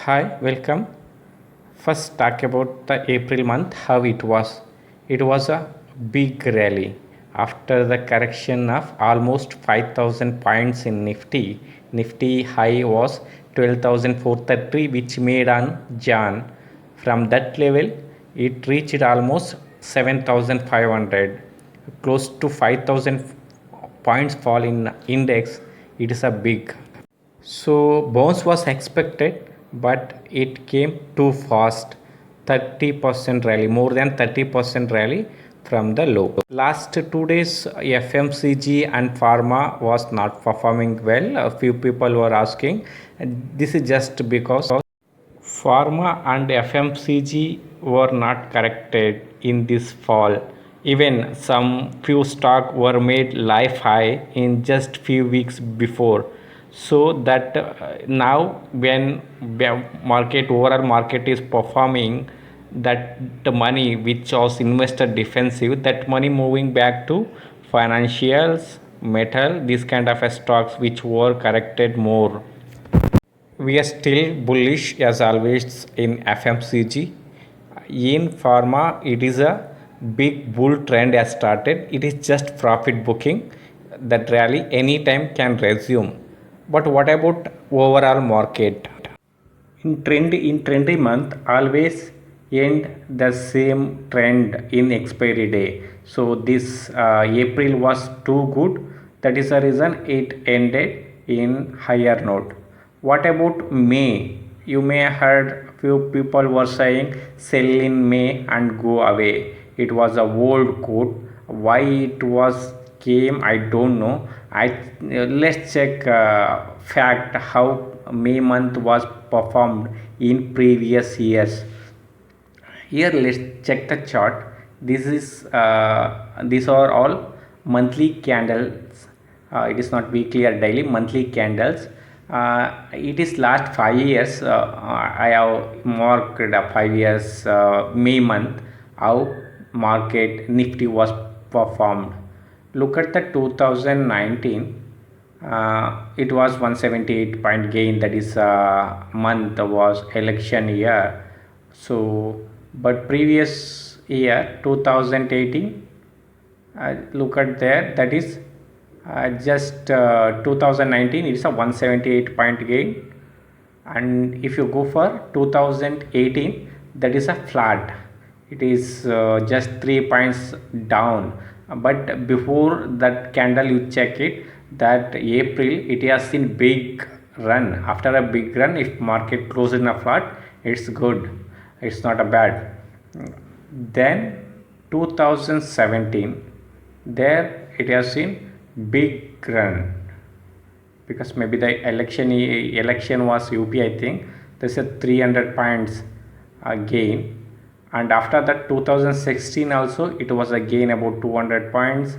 Hi, welcome. First, talk about the April month, how it was. It was a big rally. After the correction of almost 5,000 points in Nifty, Nifty high was 12,430, which made on Jan. From that level, it reached almost 7,500, close to 5,000 points fall in index. It is a big. So bounce was expected, but it came too fast. 30% rally, more than 30% rally from the low. Last 2 days, FMCG and pharma was not performing well. A few people were asking. This is just because pharma and FMCG were not corrected in this fall. Even some few stock were made life high in just few weeks before. So that now when market overall market is performing, that the money which was invested defensive, that money moving back to financials, metal, these kind of stocks which were corrected more. We are still bullish as always in FMCG. In pharma, it is a big bull trend has started. It is just profit booking. That rally anytime can resume. But what about overall market? In trendy month always end the same trend in expiry day. So this April was too good. That is the reason it ended in higher note. What about May? You may heard few people were saying sell in May and go away. It was a old quote. Why it was came, I don't know. I Let's check fact how May month was performed in previous years. Here let's check the chart. These are all monthly candles. It is not weekly or daily, monthly candles. It is last 5 years. I have marked 5 years May month how market Nifty was performed. Look at the 2019. It was 178 point gain. That is month was election year. So but previous year 2018, look at there, that is just 2019, it's a 178 point gain. And if you go for 2018, that is a flat. It is just 3 points down. But before that candle you check it, that April it has seen big run. After a big run, if market closes in a flat, it's good, it's not a bad. Then 2017, there it has seen big run, because maybe the election was UP, I think. There's a 300 points gain. And after that 2016 also it was a gain about 200 points.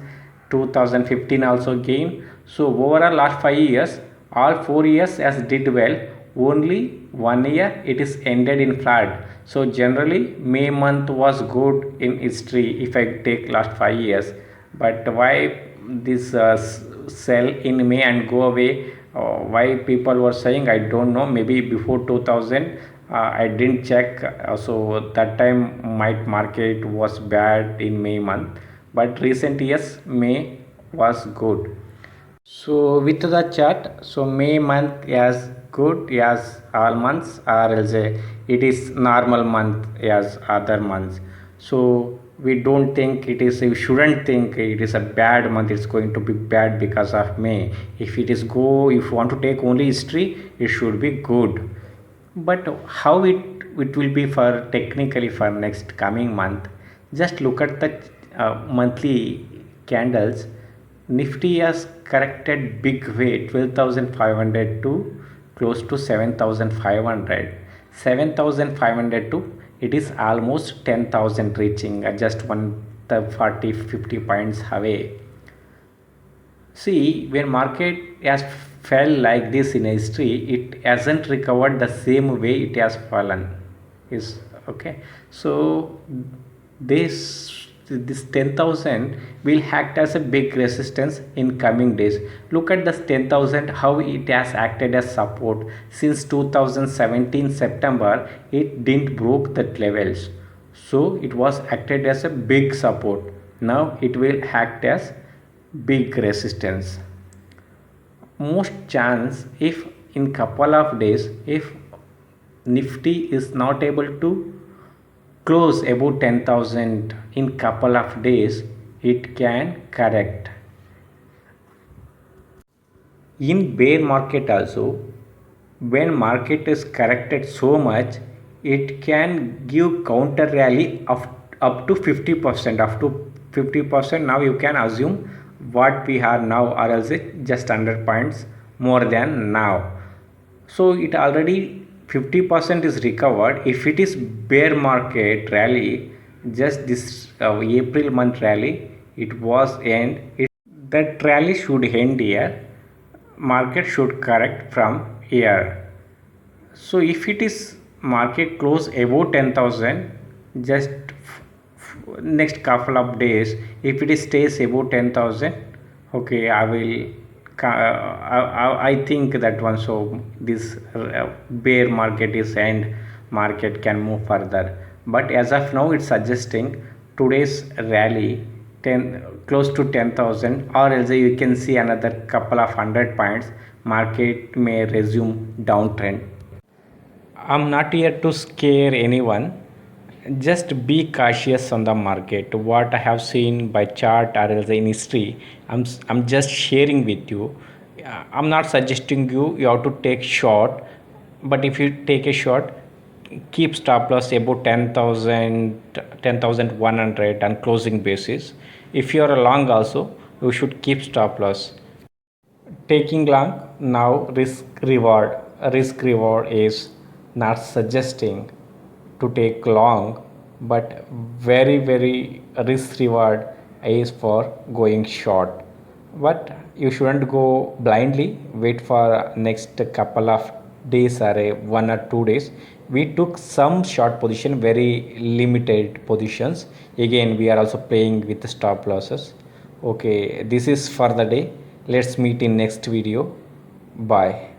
2015 also gain. So overall last 5 years, all 4 years has did well. Only 1 year it is ended in flat. So generally May month was good in history if I take last 5 years. But why this sell in May and go away? Why people were saying, I don't know. Maybe before 2000 I didn't check. So that time might market was bad in May month. But recent years May was good. So with the chart, so May month as good as all months, or else it is normal month as other months. So we don't think it is, we shouldn't think it is a bad month, it's going to be bad because of May. If it is go, if you want to take only history, it should be good. But how it will be for technically for next coming month? Just look at the monthly candles. Nifty has corrected big way, 12,500 to close to 7,500. 7,500 to it is almost 10,000 reaching, just 140 50 points away. See, when market has fell like this in history, it hasn't recovered the same way it has fallen. Is okay. So this this 10,000 will act as a big resistance in coming days. Look at this 10,000, how it has acted as support since 2017 September. It didn't broke that levels, so it was acted as a big support. Now it will act as big resistance. Most chance, if in couple of days, if Nifty is not able to close above 10,000 in couple of days, it can correct. In bear market also, when market is corrected so much, it can give counter rally of up to 50%, up to 50%. Now you can assume what we are now, or else it just 100 points more than now. So it already 50% is recovered. If it is bear market rally, just this April month rally, it was end. That rally should end here. Market should correct from here. So if it is market close above 10,000, just next couple of days, if it stays above 10,000, okay, I will I think that one. So this bear market is end, market can move further, but as of now it's suggesting today's rally 10 close to 10,000, or else you can see another couple of 100 points, market may resume downtrend. I'm not here to scare anyone. Just be cautious on the market. What I have seen by chart or else in history, I'm just sharing with you. I'm not suggesting you have to take short, but if you take a short, keep stop loss about 10,000, 10,100 on closing basis. If you are a long also, you should keep stop loss. Taking long now, risk reward is not suggesting to take long, but very risk reward is for going short. But you shouldn't go blindly. Wait for next couple of days or 1 or 2 days. We took some short position, very limited positions. Again we are also playing with stop losses. Okay, this is for the day. Let's meet in next video. Bye.